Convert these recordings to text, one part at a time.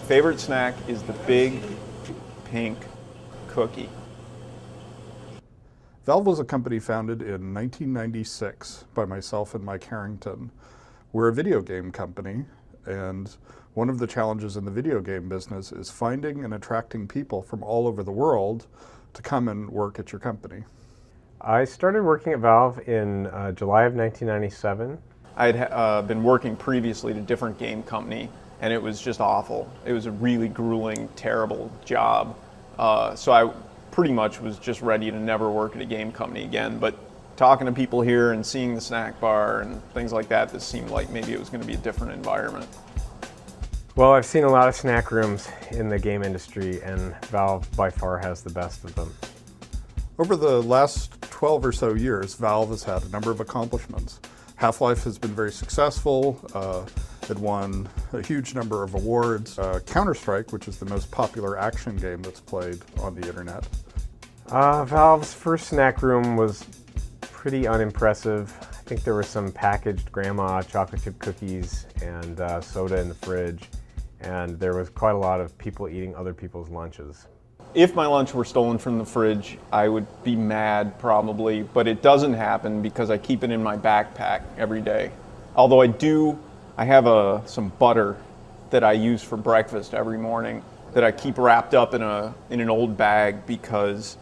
favorite snack is the big pink cookie. Valve was a company founded in 1996 by myself and Mike Harrington. We're a video game company, and one of the challenges in the video game business is finding and attracting people from all over the world to come and work at your company. I started working at Valve in July of 1997. I had been working previously at a different game company, and it was just awful. It was a really grueling, terrible job. So I pretty much was just ready to never work at a game company again. But talking to people here and seeing the snack bar and things like that, this seemed like maybe it was going to be a different environment. Well, I've seen a lot of snack rooms in the game industry, and Valve by far has the best of them. Over the last 12 or so years, Valve has had a number of accomplishments. Half-Life has been very successful. It won a huge number of awards. Counter-Strike, which is the most popular action game that's played on the internet. Valve's first snack room was pretty unimpressive. I think there were some packaged grandma chocolate chip cookies and soda in the fridge, and there was quite a lot of people eating other people's lunches. If my lunch were stolen from the fridge, I would be mad probably, but it doesn't happen because I keep it in my backpack every day. Although I have some butter that I use for breakfast every morning that I keep wrapped up in an old bag because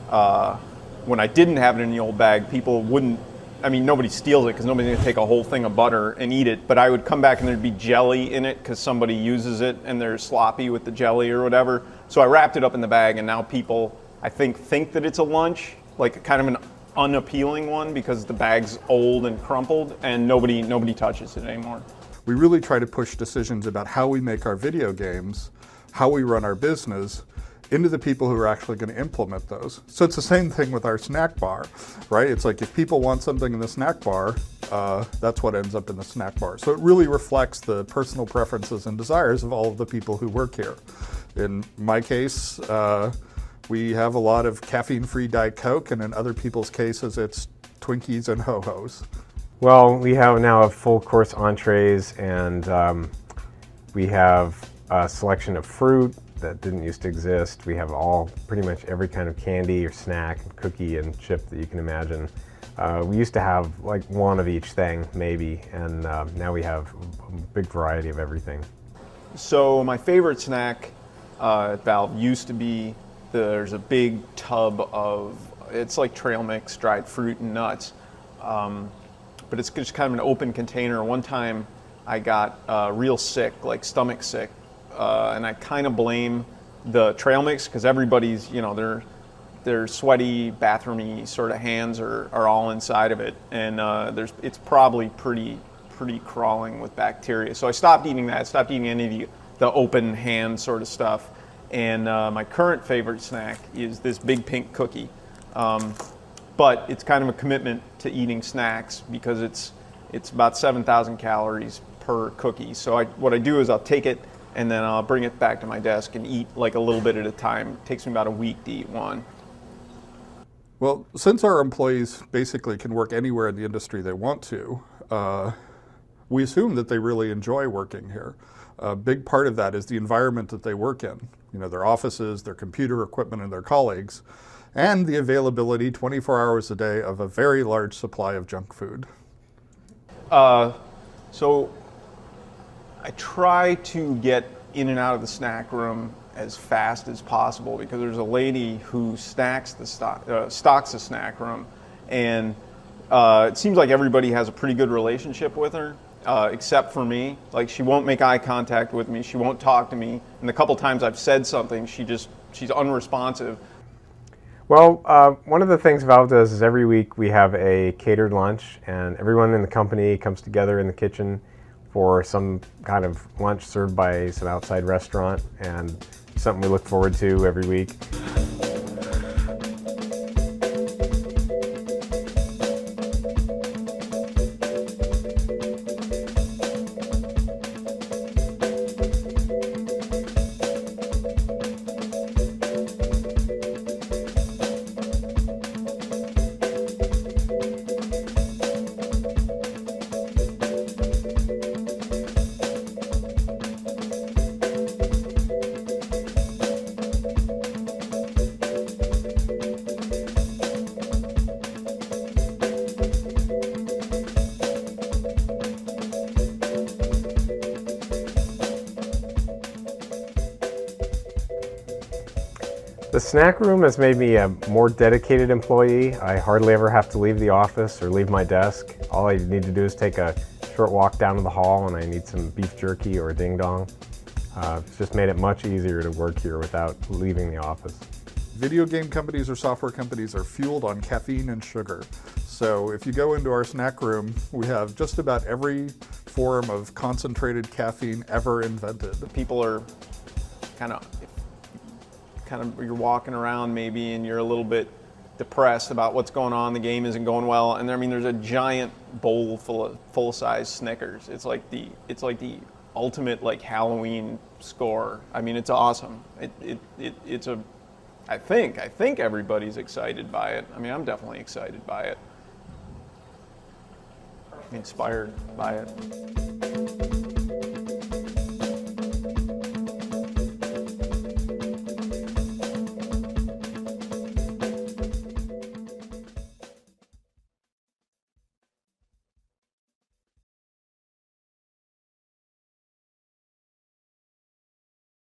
when I didn't have it in the old bag, people wouldn't, nobody steals it because nobody's gonna take a whole thing of butter and eat it, but I would come back and there'd be jelly in it because somebody uses it and they're sloppy with the jelly or whatever. So I wrapped it up in the bag, and now people, I think that it's a lunch, like kind of an unappealing one because the bag's old and crumpled and nobody touches it anymore. We really try to push decisions about how we make our video games, how we run our business, into the people who are actually going to implement those. So it's the same thing with our snack bar, right? It's like if people want something in the snack bar, that's what ends up in the snack bar. So it really reflects the personal preferences and desires of all of the people who work here. In my case, we have a lot of caffeine-free Diet Coke, and in other people's cases, it's Twinkies and Ho-Hos. Well, we have now full course entrees, and we have a selection of fruit that didn't used to exist. We have pretty much every kind of candy or snack, cookie and chip that you can imagine. We used to have like one of each thing, maybe, and now we have a big variety of everything. So my favorite snack at Valve used to be, there's a big tub of, it's like trail mix, dried fruit and nuts, but it's just kind of an open container. One time I got real sick, like stomach sick, and I kind of blame the trail mix because everybody's, their sweaty, bathroomy sort of hands are all inside of it, and it's probably pretty crawling with bacteria. So I stopped eating that. I stopped eating any of the open hand sort of stuff. And my current favorite snack is this big pink cookie. But it's kind of a commitment to eating snacks because it's about 7,000 calories per cookie. So what I do is I'll take it and then I'll bring it back to my desk and eat like a little bit at a time. It takes me about a week to eat one. Well, since our employees basically can work anywhere in the industry they want to, we assume that they really enjoy working here. A big part of that is the environment that they work in. Their offices, their computer equipment, and their colleagues, and the availability 24 hours a day of a very large supply of junk food. So I try to get in and out of the snack room as fast as possible because there's a lady who stocks the snack room, and it seems like everybody has a pretty good relationship with her. Except for me. Like, she won't make eye contact with me, she won't talk to me, and the couple times I've said something, she's unresponsive. Well, one of the things Valve does is every week we have a catered lunch, and everyone in the company comes together in the kitchen for some kind of lunch served by some outside restaurant, and something we look forward to every week. The snack room has made me a more dedicated employee. I hardly ever have to leave the office or leave my desk. All I need to do is take a short walk down to the hall and I need some beef jerky or a ding dong. It's just made it much easier to work here without leaving the office. Video game companies or software companies are fueled on caffeine and sugar. So if you go into our snack room, we have just about every form of concentrated caffeine ever invented. People are kind of, you're walking around maybe and you're a little bit depressed about what's going on, the game isn't going well, and there's a giant bowl full of full-size Snickers. It's like the ultimate like Halloween score. I mean, it's awesome. I think everybody's excited by it. I mean, I'm definitely excited by it. Inspired by it.